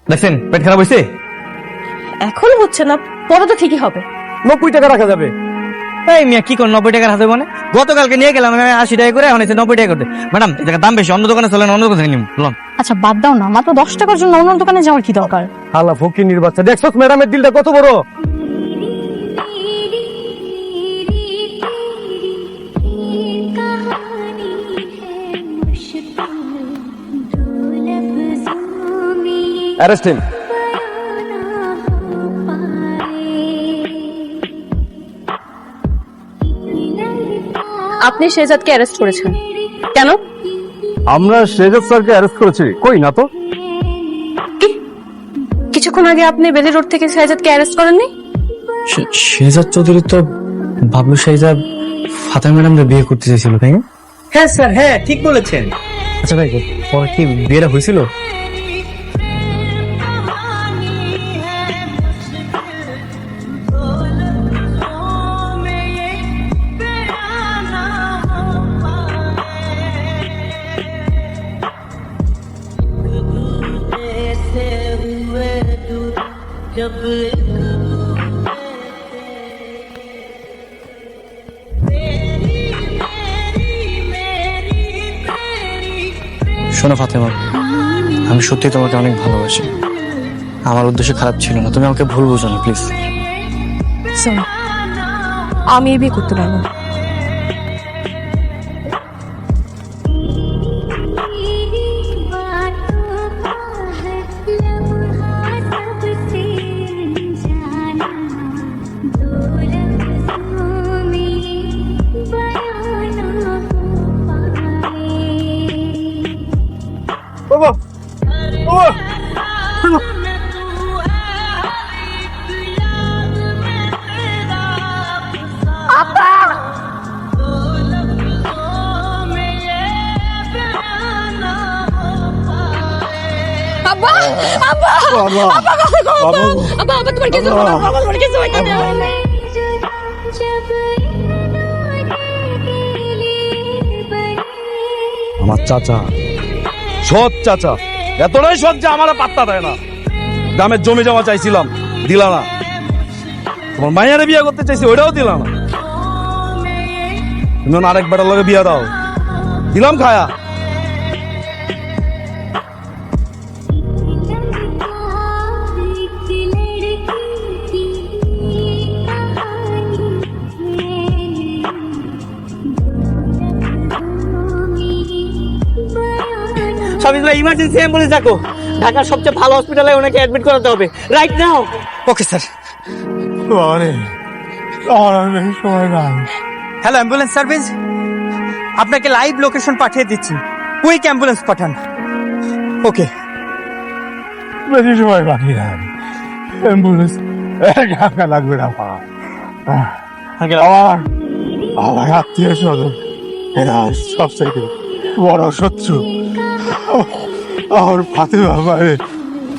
দেখছেন পেট খারাপ হয়েছে? এখন হচ্ছে না, পরে তো ঠিকই হবে। 90 টাকা রাখা যাবে। এই মিয়া কি করেন 90 টাকার হাতে মানে? গতকালকে নিয়ে গেলাম আমি 80 টাকা করে, এখন এসে 90 টাকা করতে। ম্যাডাম এই জায়গার দাম বেশি, অন্য দোকানে চলেন, অন্য দোকানে নিন। আচ্ছা বাদ দাও না, মাত্র 10 টাকার জন্য অন্য দোকানে যাওয়ার কি দরকার? আল্লাহ ফকিনির বাচ্চা, দেখছস ম্যাডামের দিলটা কত বড়। Arrest him. আপনি শেহজাদকে অ্যারেস্ট করেছেন কেন? আমরা শেহজাদ স্যারকে অ্যারেস্ট করেছি। কই না তো। কি কিছুক্ষণ আগে আপনি বেলি রোড থেকে শেহজাদকে অ্যারেস্ট করেননি? শেহজাদ চৌধুরী তো বাবলু সাহেব ফাতেমা ম্যাডামরা বিয়ে করতে চাইছিল, তাই না? হ্যাঁ স্যার, হ্যাঁ ঠিক বলেছেন। আচ্ছা ভাই, পরে কি বিয়েটা হয়েছিল? শোনো ফাতেমা, আমি সত্যি তোমাকে অনেক ভালোবাসি। আমার উদ্দেশ্য খারাপ ছিল না, তুমি আমাকে ভুল বুঝো না প্লিজ। শোনো, আমি এই বিয়ে করতে পারবো না। বাবা বাবা আব্বা আব্বা বাবা আব্বা আব্বা আব্বা তোমার কিছু হবে না, আব্বা তোমার কিছু হবে না। আমার চাচা, সৎ চাচা, এতটাই সৎ যে আমার পাত্তা দেয় না। গ্রামের জমি জমা চাইছিলাম, দিলা না। তোমার মাইয়ারে বিয়ে করতে চাইছি, ওইটাও দিলা না। তুমি আরেক বেটার লগে বিয়ে দাও, দিলাম খায়া। সাবিত ভাই, ইমার্জেন্সি অ্যাম্বুলেন্স ডাকো। ঢাকার সবচেয়ে ভালো হসপিটালে ওনাকে অ্যাডমিট করাতে হবে right now. Okay sir. Hello ambulance service, আপনাকে লাইভ লোকেশন পাঠিয়ে দিচ্ছি, কুইক অ্যাম্বুলেন্স পাঠান। ওকে। বেশি সময় বাকি নাই, অ্যাম্বুলেন্স ঢাকা লাগবে না। আমার আমার আত্মীয় স্বজন এরা সবচাইতে বড় শত্রু। আমার ফাতেমা মারে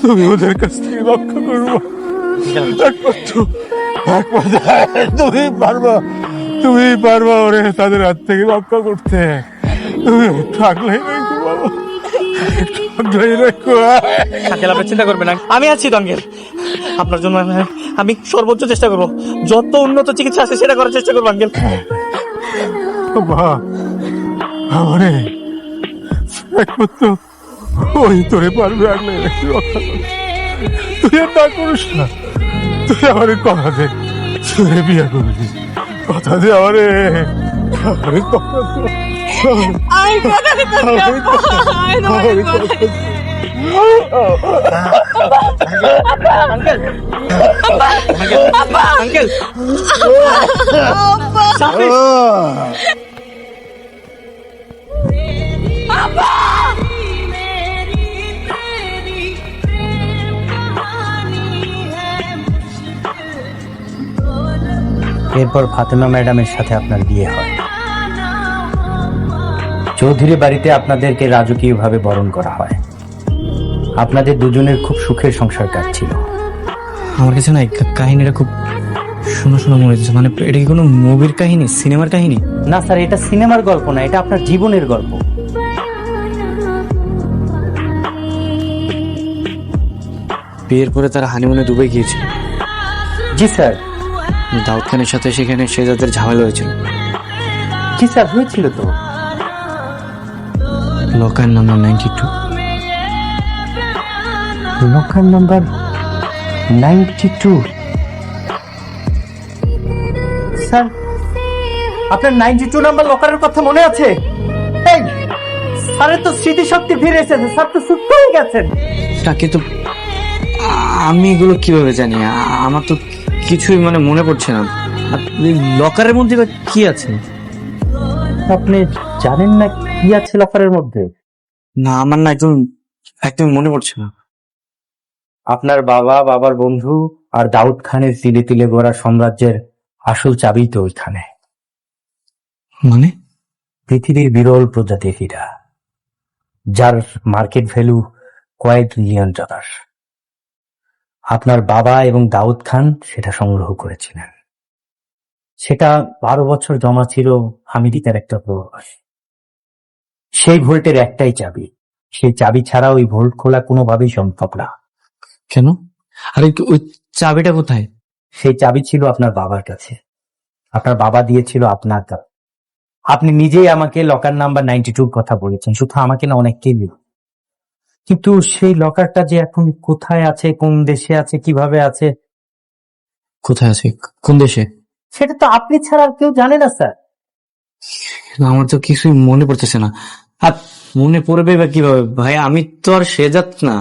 তুমি ওদের কাছ থেকে রক্ষা করবো। তুমি পারবা, তুমি পারবা ওরে তাদের হাত থেকে রক্ষা করতে। তুমি থাকলেই রেখো বাবা, থাকলেই রেখো। আঙ্কেল আপনি চিন্তা করবেন না, আমি আছি তো আঙ্কেল। আপনার জন্য আমি সর্বোচ্চ চেষ্টা করবো, যত উন্নত চিকিৎসা আছে সেটা করার চেষ্টা করবো আঙ্কেল। বাবা আমারে একমাত্র ওই তোরে পারবে আগলে রক্ষা করতে। তুই আর না করিস না, তুই আমার কথা দে, তুই বিয়ে করবি। কথা দে আমারে, আমারে কথা দে। আই কথা দিতে আঙ্কেল আঙ্কেল এরপর ফাতেমা ম্যাডামের সাথে আপনার বিয়ে হয়। চৌধুরী বাড়িতে আপনাদেরকে রাজকীয়ভাবে বরণ করা হয়। আপনাদের দুজনের খুব সুখের সংসার কাটছিল। আমার কাছে না এই কাহিনীটা খুব শোনা শোনা মনে হচ্ছে। মানে এটা কি কোনো মুভির কাহিনী, সিনেমার কাহিনী? না স্যার, এটা সিনেমার গল্প না, এটা আপনার জীবনের গল্প। বিয়ের পরে তারা হানিমুনে দুবাই গিয়েছিল। জি স্যার। দাউদ খানের সাথে সেখানে শেজাদের ঝামেলা হয়েছিল। জি স্যার, হয়েছিল তো। Locker number 92। Locker number 92। Sir, আপনার 92 নাম্বার লকারের কথা মনে আছে? এই, স্যারের তো স্মৃতিশক্তি ফিরে এসেছে, স্যার তো সুস্থ হয়ে গেছেন। না কিন্তু আমি এগুলো কিভাবে জানি? আমার তো কিছুই মানে মনে পড়ছে না। আর এই লকারের মধ্যে বা কি আছে? আপনি জানেন না কি আছে লকারের মধ্যে? না, আমার না একদম একদম মনে পড়ছে না। আপনার বাবা, বাবার বন্ধু আর দাউদ খানের তিলে তিলে গড়া সাম্রাজ্যের আসল চাবি তো ওইখানে। মানে পৃথিবীর বিরল প্রজাতির হীরা, যার মার্কেট ভ্যালু কয়েক মিলিয়ন ডলার। আপনার বাবা এবং দাউদ খান সেটা সংগ্রহ করেছিলেন। সেটা 12 বছর জমা ছিল আমেরিকার একটা প্রবাস। সেই ভোল্টের একটাই চাবি, সেই চাবি ছাড়া ওই ভোল্ট খোলা কোনোভাবেই সম্ভব না। কেন? আরে ওই চাবিটা কোথায়? সেই চাবি ছিল আপনার বাবার কাছে, আপনার বাবা দিয়েছিল আপনার কাছে। আপনি নিজেই আমাকে লকার নাম্বার 92 কথা বলেছেন, শুধু আমাকে না, অনেককেই। কিন্তু সেই লকারটা যে এখন কোথায় আছে, কোন দেশে আছে, কিভাবে আছে, কোথায় আছে? কোন দেশে? সেটা তো আপনি ছাড়া আর কেউ জানে না স্যার। আমার তো কিছুই মনে পড়তেছে না। আর মনে পড়বে বা কিভাবে ভাই? আমি তো আর শেজাত না